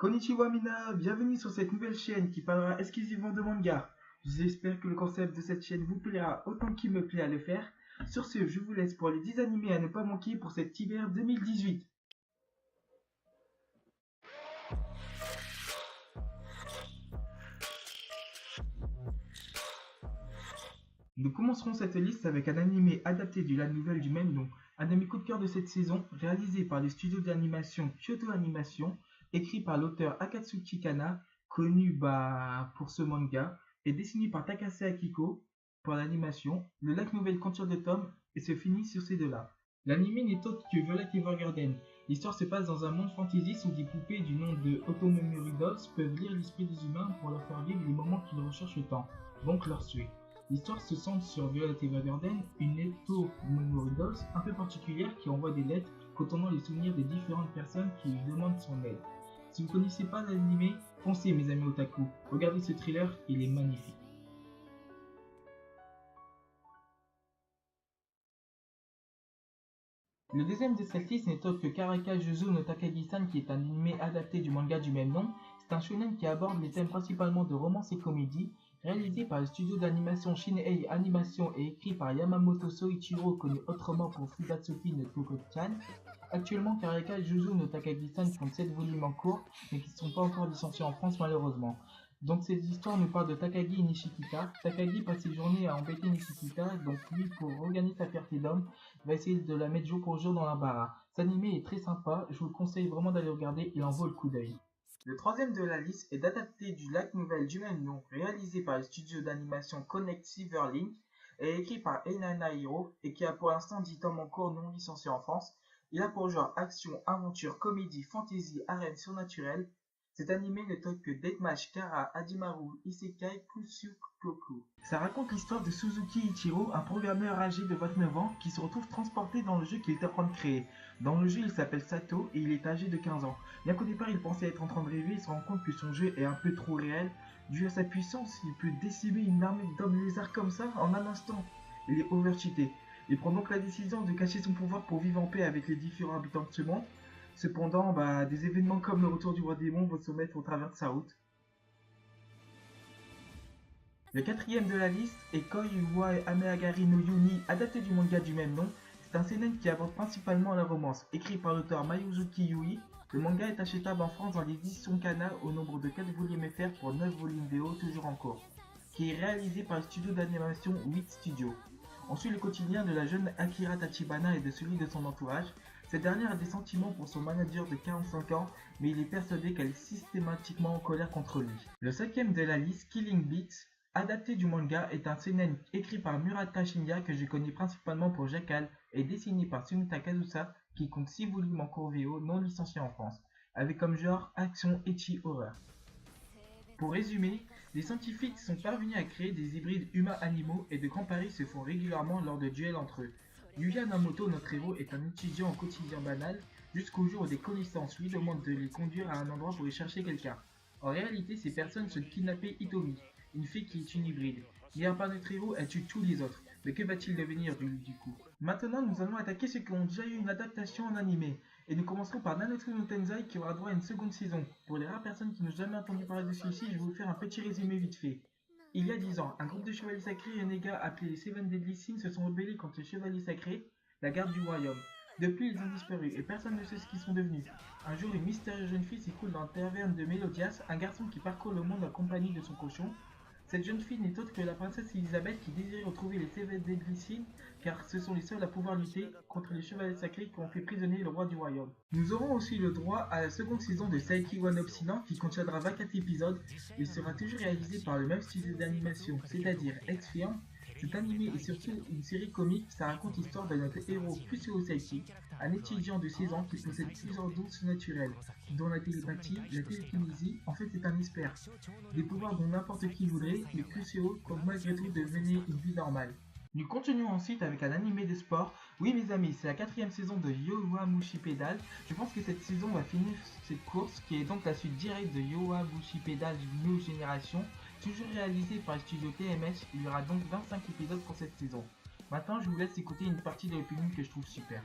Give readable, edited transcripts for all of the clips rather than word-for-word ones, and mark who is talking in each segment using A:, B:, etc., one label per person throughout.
A: Konnichiwa Mina, bienvenue sur cette nouvelle chaîne qui parlera exclusivement de manga. J'espère que le concept de cette chaîne vous plaira autant qu'il me plaît à le faire. Sur ce, je vous laisse pour les 10 animés à ne pas manquer pour cet hiver 2018. Nous commencerons cette liste avec un animé adapté de la nouvelle du même nom, un de mes coups de cœur de cette saison, réalisé par le studio d'animation Kyoto Animation, écrit par l'auteur Akatsuki Kana, connu pour ce manga, et dessiné par Takase Akiko pour l'animation. Le lac nouvelle compte de tomes et se finit sur ces deux-là. L'anime n'est autre que Violet Evergarden. L'histoire se passe dans un monde fantasy où des poupées du nom de Otomemory Dolls peuvent lire l'esprit des humains pour leur faire vivre les moments qu'ils recherchent tant, donc leur tuer. L'histoire se centre sur Violet Evergarden, une Otomemory Dolls un peu particulière qui envoie des lettres contenant les souvenirs des différentes personnes qui lui demandent son aide. Si vous ne connaissez pas l'anime, foncez mes amis otaku, regardez ce thriller, il est magnifique. Le deuxième de cette liste n'est autre que Karaka Juzu no Takagi-san qui est un animé adapté du manga du même nom. C'est un shonen qui aborde les thèmes principalement de romance et comédie, réalisé par le studio d'animation Shin-Ei Animation et écrit par Yamamoto Soichiro connu autrement pour Fugatsuki no Toko-chan. Actuellement, Karaka Juzu no Takagi-san compte 7 volumes en cours, mais qui ne sont pas encore licenciés en France malheureusement. Donc cette histoire nous parle de Takagi Nishikita. Takagi passe ses journées à embêter Nishikita, donc lui pour regagner sa fierté d'homme, va essayer de la mettre jour pour jour dans l'embarras. Cet animé est très sympa, je vous le conseille vraiment d'aller regarder, il en vaut le coup d'œil. Le troisième de la liste est adapté du light novel du même nom, réalisé par le studio d'animation Connect Silverlink et écrit par Einana Hiro et qui a pour l'instant 10 tomes en cours non licenciés en France. Il a pour genre action, aventure, comédie, fantasy, arène surnaturelle. Cet animé n'est autre que Deathmatch Kara Hajime Isekai Kusukoku. Ça raconte l'histoire de Suzuki Ichiro, un programmeur âgé de 29 ans qui se retrouve transporté dans le jeu qu'il est en train de créer. Dans le jeu, il s'appelle Sato et il est âgé de 15 ans. Bien qu'au départ il pensait être en train de rêver, il se rend compte que son jeu est un peu trop réel. Dû à sa puissance, il peut décimer une armée d'hommes lézards comme ça en un instant. Il est overcheaté. Il prend donc la décision de cacher son pouvoir pour vivre en paix avec les différents habitants de ce monde. Cependant, des événements comme le retour du roi démon vont se mettre au travers de sa route. Le quatrième de la liste est Koi wa Ameagari no Yuni, adapté du manga du même nom. C'est un seinen qui aborde principalement la romance. Écrit par l'auteur Mayuzuki Yui, le manga est achetable en France dans l'édition Kana au nombre de 4 volumes FR pour 9 volumes VO toujours en cours, qui est réalisé par le studio d'animation 8 Studio. On suit le quotidien de la jeune Akira Tachibana et de celui de son entourage. Cette dernière a des sentiments pour son manager de 45 ans, mais il est persuadé qu'elle est systématiquement en colère contre lui. Le cinquième de la liste, Killing Beats, adapté du manga, est un seinen écrit par Murata Shinya que je connais principalement pour Jackal et dessiné par Sunita Kazusa qui compte 6 volumes en cours VO non licenciés en France, avec comme genre action ecchi horreur. Pour résumer, les scientifiques sont parvenus à créer des hybrides humains-animaux et de grands paris se font régulièrement lors de duels entre eux. Yuya Namoto, notre héros, est un étudiant au quotidien banal, jusqu'au jour où des connaissances lui demandent de les conduire à un endroit pour y chercher quelqu'un. En réalité, ces personnes sont kidnappées Hitomi, une fille qui est une hybride. Guidée par notre héros, elle tue tous les autres. Mais que va-t-il devenir du coup? Maintenant, nous allons attaquer ceux qui ont déjà eu une adaptation en animé. Et nous commencerons par Nanatsu no Tenzai qui aura droit à une seconde saison. Pour les rares personnes qui n'ont jamais entendu parler de celui-ci, je vais vous faire un petit résumé vite fait. Il y a 10 ans, un groupe de chevaliers sacrés renégats appelés les Seven Deadly Sins se sont rebellés contre les chevaliers sacrés, la garde du royaume. Depuis, ils ont disparu et personne ne sait ce qu'ils sont devenus. Un jour, une mystérieuse jeune fille s'écoule dans la taverne de Melodias, un garçon qui parcourt le monde en compagnie de son cochon. Cette jeune fille n'est autre que la princesse Elisabeth qui désirait retrouver les Seven Deadly Sins car ce sont les seuls à pouvoir lutter contre les chevaliers sacrés qui ont fait prisonnier le roi du royaume. Nous aurons aussi le droit à la seconde saison de Saiki One Obsidian qui contiendra 24 épisodes et sera toujours réalisé par le même studio d'animation, c'est-à-dire X-Film. Cet animé est surtout une série comique, ça raconte l'histoire de notre héros Kusuo Saiki, un étudiant de 16 ans qui possède plusieurs dons surnaturels, dont la télépathie, la télékinésie, en fait c'est un expert. Des pouvoirs dont n'importe qui voudrait, mais Kusuo compte malgré tout de mener une vie normale. Nous continuons ensuite avec un animé de sport. Oui mes amis, c'est la 4ème saison de Yowamushi Pedal. Je pense que cette saison va finir cette course, qui est donc la suite directe de Yowamushi Pedal New Generation, toujours réalisée par le studio TMS. Il y aura donc 25 épisodes pour cette saison. Maintenant, je vous laisse écouter une partie de l'opening que je trouve super.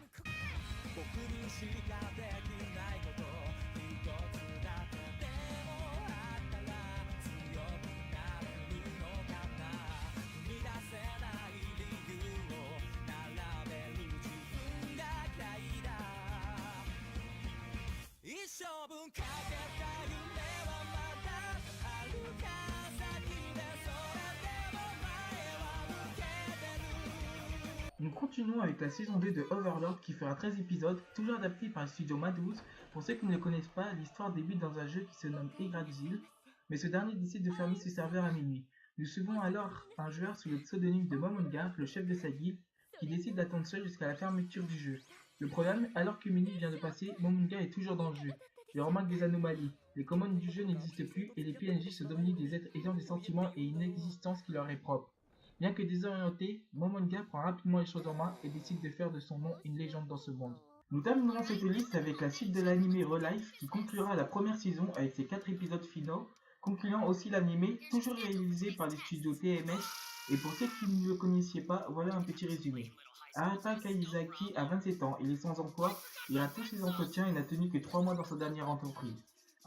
A: continuons avec la saison 2 de Overlord qui fera 13 épisodes, toujours adapté par le studio Madhouse. Pour ceux qui ne le connaissent pas, l'histoire débute dans un jeu qui se nomme Yggdrasil, mais ce dernier décide de fermer ses serveurs à minuit. Nous suivons alors un joueur sous le pseudonyme de Momonga, le chef de sa guilde, qui décide d'attendre seul jusqu'à la fermeture du jeu. Le problème, alors que minuit vient de passer, Momonga est toujours dans le jeu. Il remarque des anomalies, les commandes du jeu n'existent plus et les PNJ se dominent des êtres ayant des sentiments et une existence qui leur est propre. Bien que désorienté, Momonga prend rapidement les choses en main et décide de faire de son nom une légende dans ce monde. Nous terminerons cette liste avec la suite de l'anime Relife qui conclura la première saison avec ses 4 épisodes finaux, concluant aussi l'anime, toujours réalisé par les studios TMS. Et pour ceux qui ne le connaissiez pas, voilà un petit résumé. Arata Kaizaki a 27 ans, il est sans emploi, il a tous ses entretiens et n'a tenu que 3 mois dans sa dernière entreprise.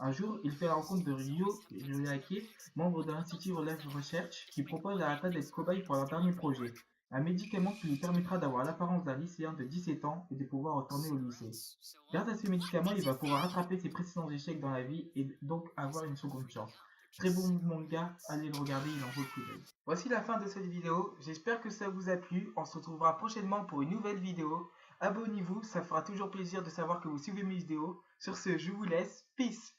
A: Un jour, il fait la rencontre de Ryoake, membre de l'Institut Relife Research, qui propose à Arata d'être cobaye pour leur dernier projet, un médicament qui lui permettra d'avoir l'apparence d'un lycéen de 17 ans et de pouvoir retourner au lycée. Grâce à ce médicament, il va pouvoir rattraper ses précédents échecs dans la vie et donc avoir une seconde chance. Très bon manga, allez le regarder, il en vaut le coup d'œil. Voici la fin de cette vidéo, j'espère que ça vous a plu, on se retrouvera prochainement pour une nouvelle vidéo. Abonnez-vous, ça fera toujours plaisir de savoir que vous suivez mes vidéos. Sur ce, je vous laisse, peace!